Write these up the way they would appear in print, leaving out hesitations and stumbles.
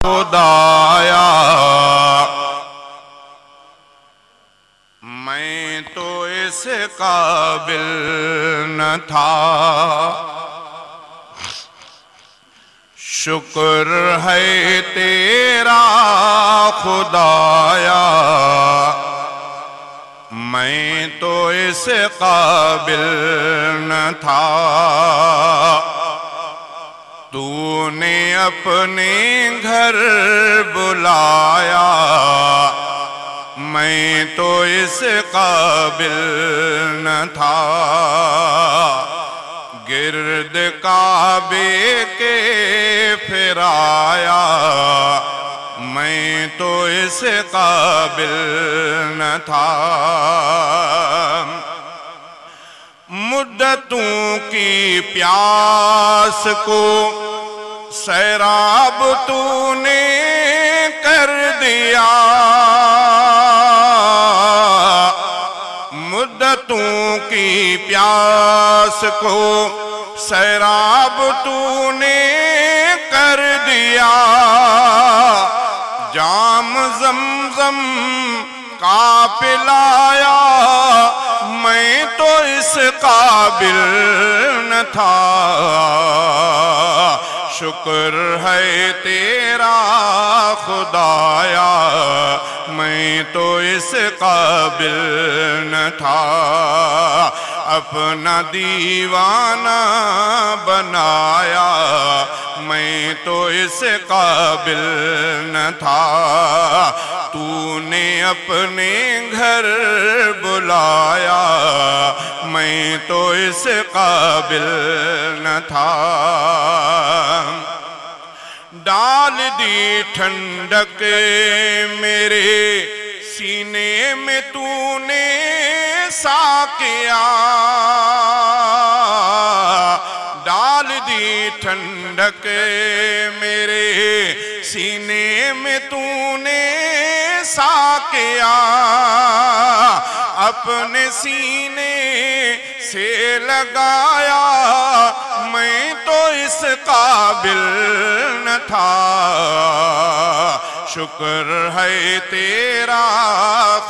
خدایا میں تو اس قابل نہ تھا، شکر ہے تیرا خدایا میں تو اس قابل نہ تھا، تو نے اپنے گھر بلایا میں تو اس قابل نہ تھا، گرد کعبے کے پھرایا میں تو اس قابل نہ تھا، مدتوں کی پیاس کو سیراب تو نے کر دیا، مدتوں کی پیاس کو سیراب تو نے کر دیا، جام زمزم کا پلایا میں تو اس قابل نہ تھا، شکر ہے تیرا خدایا میں تو اس قابل نہ تھا، اپنا دیوانہ بنایا میں تو اس قابل نہ تھا، تو نے اپنے گھر بلایا میں تو اس قابل نہ تھا، ڈال دی ٹھنڈک میرے سینے میں تو نے ساقیا، ڈال دی ٹھنڈک میرے سینے میں تو نے ساقیا، اپنے سینے سے لگایا میں تو اس قابل نہ تھا، شکر ہے تیرا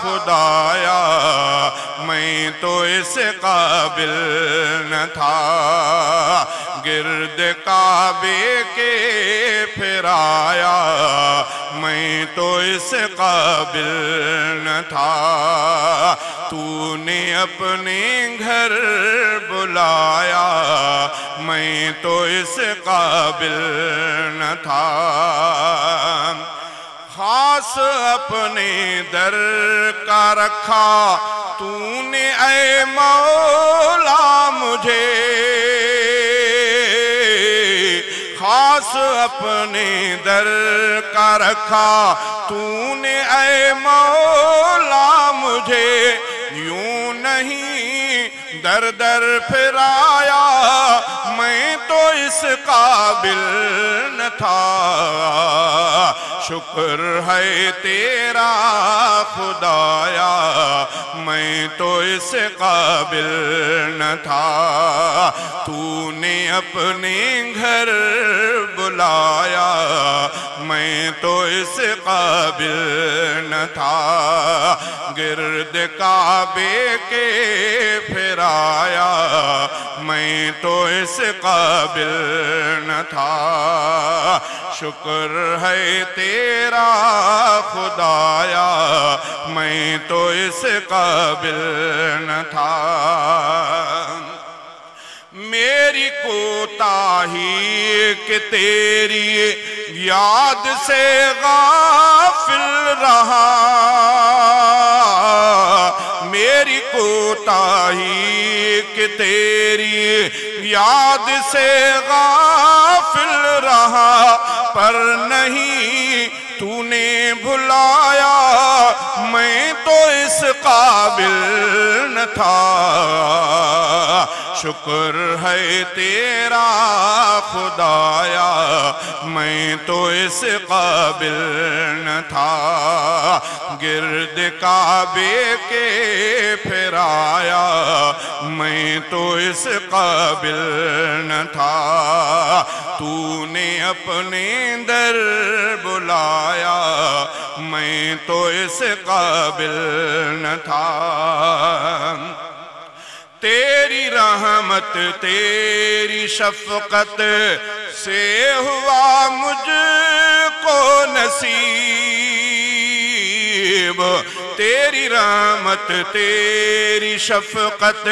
خدایا میں تو اس قابل نہ تھا، گرد کعبے کے پھرایا میں تو اس قابل نہ تھا، تو نے اپنے گھر بلایا میں تو اس قابل نہ تھا، خاص اپنے در کا رکھا تو نے اے مولا مجھے، خاص اپنے در کا رکھا تو نے اے مولا مجھے، یوں نہیں در در پھرایا میں تو اس قابل نہ تھا، شکر ہے تیرا خدایا میں تو اس قابل نہ تھا، تو نے اپنے گھر بلایا میں تو اس قابل نہ تھا، گرد کعبے کے پھرایا میں تو اس قابل نہ تھا، شکر ہے تیرا خدایا میں تو اس قابل نہ تھا، میری کوتاہی کہ تیری یاد سے غافل رہا، میری کوتاہی کہ تیری یاد سے غافل رہا، پر نہیں تو نے بھلایا میں تو اس قابل نہ تھا، شکر ہے تیرا خدایا میں تو اس قابل نہ تھا، گرد کعبے کے پھرایا میں تو اس قابل نہ تھا، تو نے اپنے در بلایا، میں تو اس قابل نہ تھا۔ تیری رحمت تیری شفقت سے ہوا مجھ کو نصیب، تیری رحمت تیری شفقت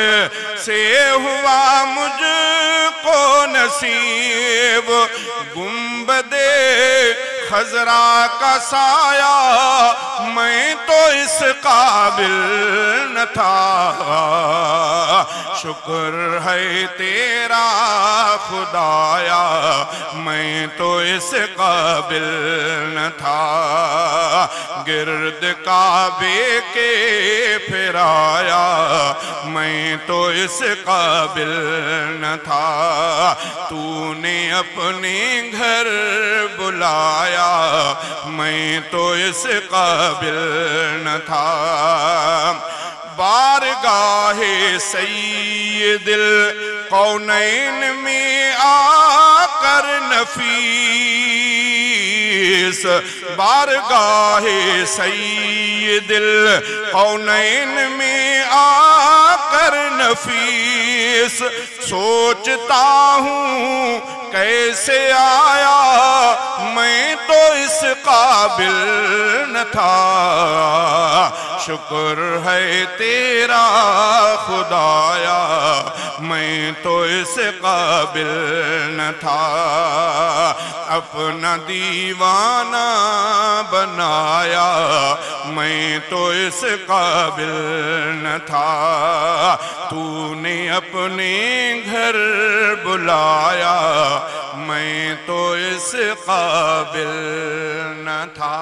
سے ہوا مجھ کو نصیب، گنبد خضرا کا سایہ میں تو اس قابل نہ تھا، شکر ہے تیرا خدایا، میں تو اس قابل نہ تھا، گرد کعبے کے پھرایا، میں تو اس قابل نہ تھا، تو نے اپنے گھر بلایا، میں تو اس قابل نہ تھا۔ بارگاہ سید القونین میں آ کر نفیس، بارگاہ سید القونین میں آ کر نفیس، سوچتا ہوں کیسے آیا، میں تو اس قابل نہ تھا، شکر ہے تیرا خدایا، میں تو اس قابل نہ تھا، اپنا دیوانہ بنایا، میں تو اس قابل نہ تھا، تو نے اپنے گھر بلایا، میں تو اس قابل نہ تھا۔